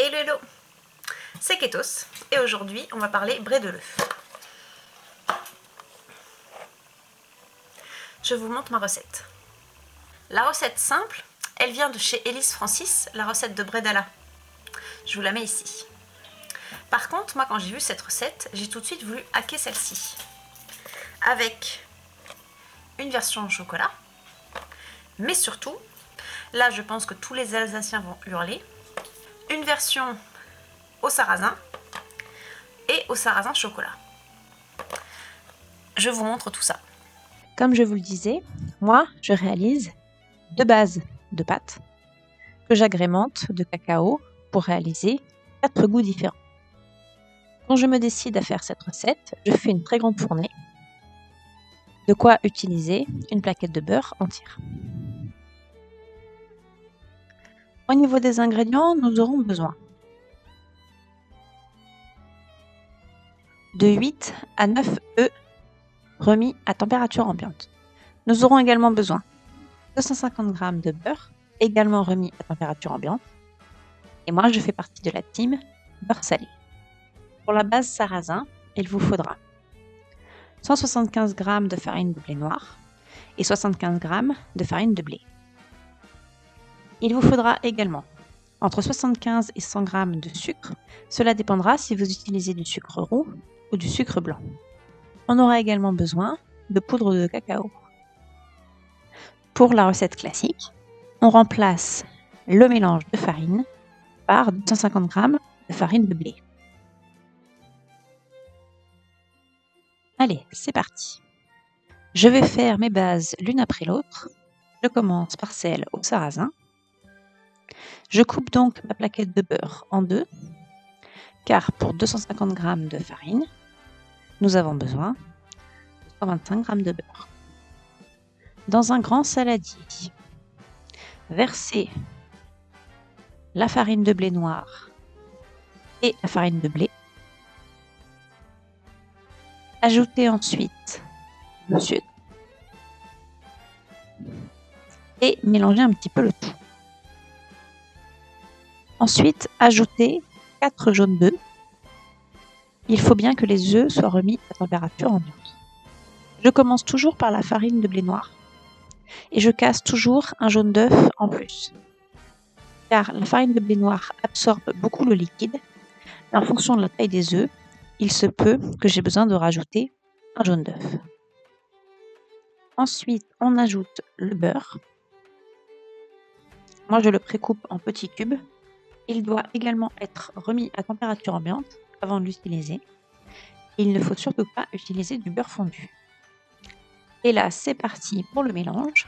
Hello hello, c'est Ketos et aujourd'hui on va parler bret de l'œuf. Je vous montre ma recette. La recette simple, elle vient de chez Elise Francis, la recette de bredala. Je vous la mets ici. Par contre, moi quand j'ai vu cette recette, j'ai tout de suite voulu hacker celle-ci. Avec une version au chocolat, mais surtout, là je pense que tous les Alsaciens vont hurler, une version au sarrasin et au sarrasin chocolat. Je vous montre tout ça. Comme je vous le disais, moi, je réalise 2 bases de pâte que j'agrémente de cacao pour réaliser 4 goûts différents. Quand je me décide à faire cette recette, je fais une très grande fournée. De quoi utiliser une plaquette de beurre entière. Au niveau des ingrédients, nous aurons besoin de 8 à 9 œufs remis à température ambiante. Nous aurons également besoin de 250 g de beurre, également remis à température ambiante. Et moi, je fais partie de la team beurre salé. Pour la base sarrasin, il vous faudra 175 g de farine de blé noir et 75 g de farine de blé. Il vous faudra également entre 75 et 100 g de sucre. Cela dépendra si vous utilisez du sucre roux ou du sucre blanc. On aura également besoin de poudre de cacao. Pour la recette classique, on remplace le mélange de farine par 250 g de farine de blé. Allez, c'est parti. Je vais faire mes bases l'une après l'autre. Je commence par celle au sarrasin. Je coupe donc ma plaquette de beurre en deux, car pour 250 g de farine, nous avons besoin de 125 g de beurre. Dans un grand saladier, versez la farine de blé noir et la farine de blé. Ajoutez ensuite le sucre et mélangez un petit peu le tout. Ensuite, ajoutez 4 jaunes d'œufs. Il faut bien que les œufs soient remis à température ambiante. Je commence toujours par la farine de blé noir et je casse toujours un jaune d'œuf en plus. Car la farine de blé noir absorbe beaucoup le liquide et en fonction de la taille des œufs, il se peut que j'ai besoin de rajouter un jaune d'œuf. Ensuite, on ajoute le beurre. Moi, je le précoupe en petits cubes. Il doit également être remis à température ambiante avant de l'utiliser. Il ne faut surtout pas utiliser du beurre fondu. Et là, c'est parti pour le mélange.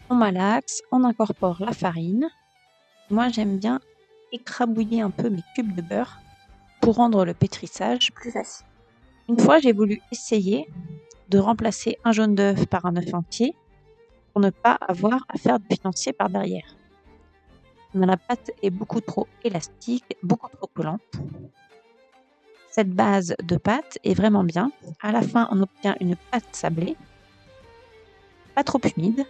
On malaxe, on incorpore la farine. Moi, j'aime bien écrabouiller un peu mes cubes de beurre pour rendre le pétrissage plus facile. Une fois, j'ai voulu essayer de remplacer un jaune d'œuf par un œuf entier pour ne pas avoir à faire de financier par derrière. Mais la pâte est beaucoup trop élastique, beaucoup trop collante. Cette base de pâte est vraiment bien. À la fin, on obtient une pâte sablée, pas trop humide.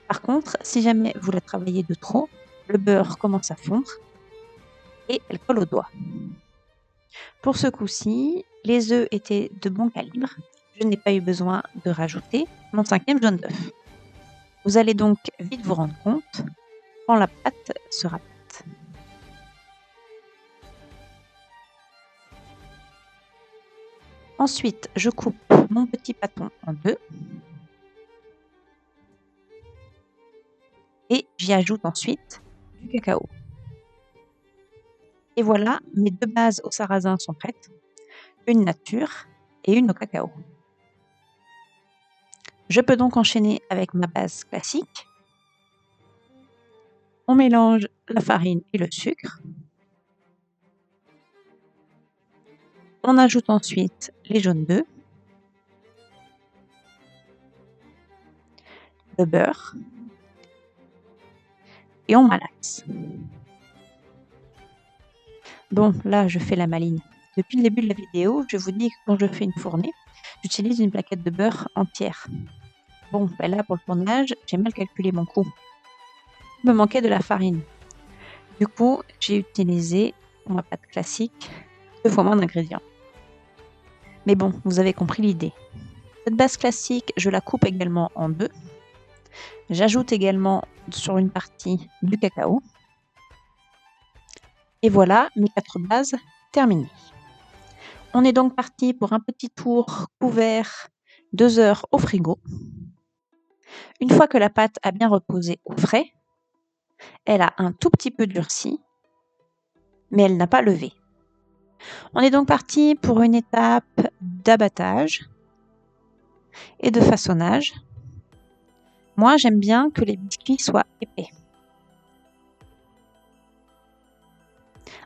Par contre, si jamais vous la travaillez de trop, le beurre commence à fondre et elle colle aux doigts. Pour ce coup-ci, les œufs étaient de bon calibre. Je n'ai pas eu besoin de rajouter mon 5e jaune d'œuf. Vous allez donc vite vous rendre compte quand la pâte sera prête. Ensuite, je coupe mon petit pâton en deux et j'y ajoute ensuite du cacao. Et voilà, mes 2 bases au sarrasin sont prêtes, une nature et une au cacao. Je peux donc enchaîner avec ma base classique. On mélange la farine et le sucre. On ajoute ensuite les jaunes d'œufs, le beurre et on malaxe. Bon, là, je fais la maline. Depuis le début de la vidéo, je vous dis que quand je fais une fournée, j'utilise une plaquette de beurre entière. Bon, ben là, pour le tournage, j'ai mal calculé mon coût. Il me manquait de la farine. Du coup, j'ai utilisé, pour ma pâte classique, 2 fois moins d'ingrédients. Mais bon, vous avez compris l'idée. Cette base classique, je la coupe également en 2. J'ajoute également sur une partie du cacao. Et voilà mes 4 bases terminées. On est donc parti pour un petit tour couvert 2 heures au frigo. Une fois que la pâte a bien reposé au frais, elle a un tout petit peu durci, mais elle n'a pas levé. On est donc parti pour une étape d'abattage et de façonnage. Moi, j'aime bien que les biscuits soient épais.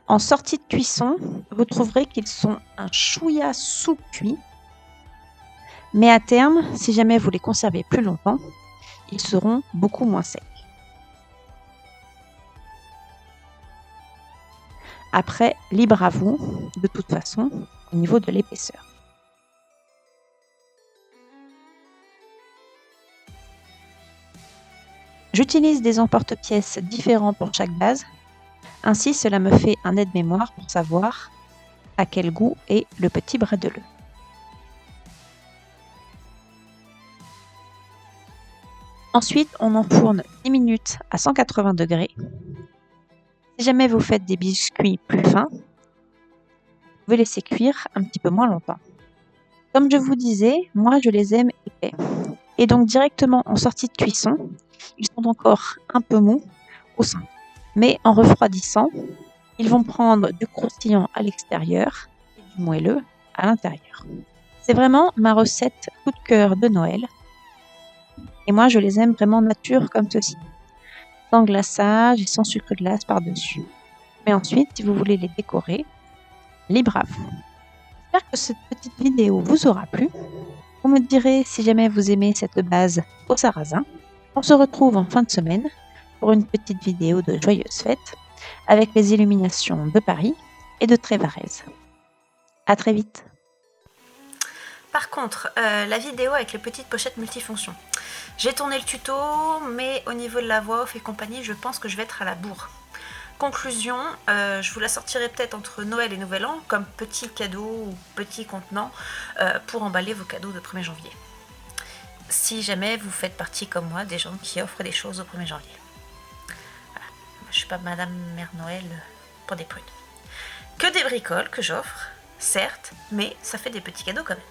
En sortie de cuisson, vous trouverez qu'ils sont un chouïa sous-cuits, mais à terme, si jamais vous les conservez plus longtemps, ils seront beaucoup moins secs. Après, libre à vous, de toute façon, au niveau de l'épaisseur. J'utilise des emporte-pièces différents pour chaque base. Ainsi, cela me fait un aide-mémoire pour savoir à quel goût est le petit brédeleux. Ensuite, on enfourne 10 minutes à 180 degrés. Si jamais vous faites des biscuits plus fins, vous pouvez laisser cuire un petit peu moins longtemps. Comme je vous disais, moi je les aime épais. Et donc directement en sortie de cuisson, ils sont encore un peu mous au centre. Mais en refroidissant, ils vont prendre du croustillant à l'extérieur et du moelleux à l'intérieur. C'est vraiment ma recette coup de cœur de Noël. Et moi, je les aime vraiment nature comme ceci. Sans glaçage et sans sucre glace par-dessus. Mais ensuite, si vous voulez les décorer, libre à vous. J'espère que cette petite vidéo vous aura plu. Vous me direz si jamais vous aimez cette base au sarrasin. On se retrouve en fin de semaine pour une petite vidéo de joyeuses fêtes avec les illuminations de Paris et de Trévarez. À très vite. Par contre, la vidéo avec les petites pochettes multifonctions. J'ai tourné le tuto, mais au niveau de la voix off et compagnie, je pense que je vais être à la bourre. Conclusion, je vous la sortirai peut-être entre Noël et Nouvel An, comme petit cadeau ou petit contenant pour emballer vos cadeaux de 1er janvier. Si jamais vous faites partie comme moi des gens qui offrent des choses au 1er janvier. Voilà. Je suis pas Madame Mère Noël pour des prunes. Que des bricoles que j'offre, certes, mais ça fait des petits cadeaux quand même.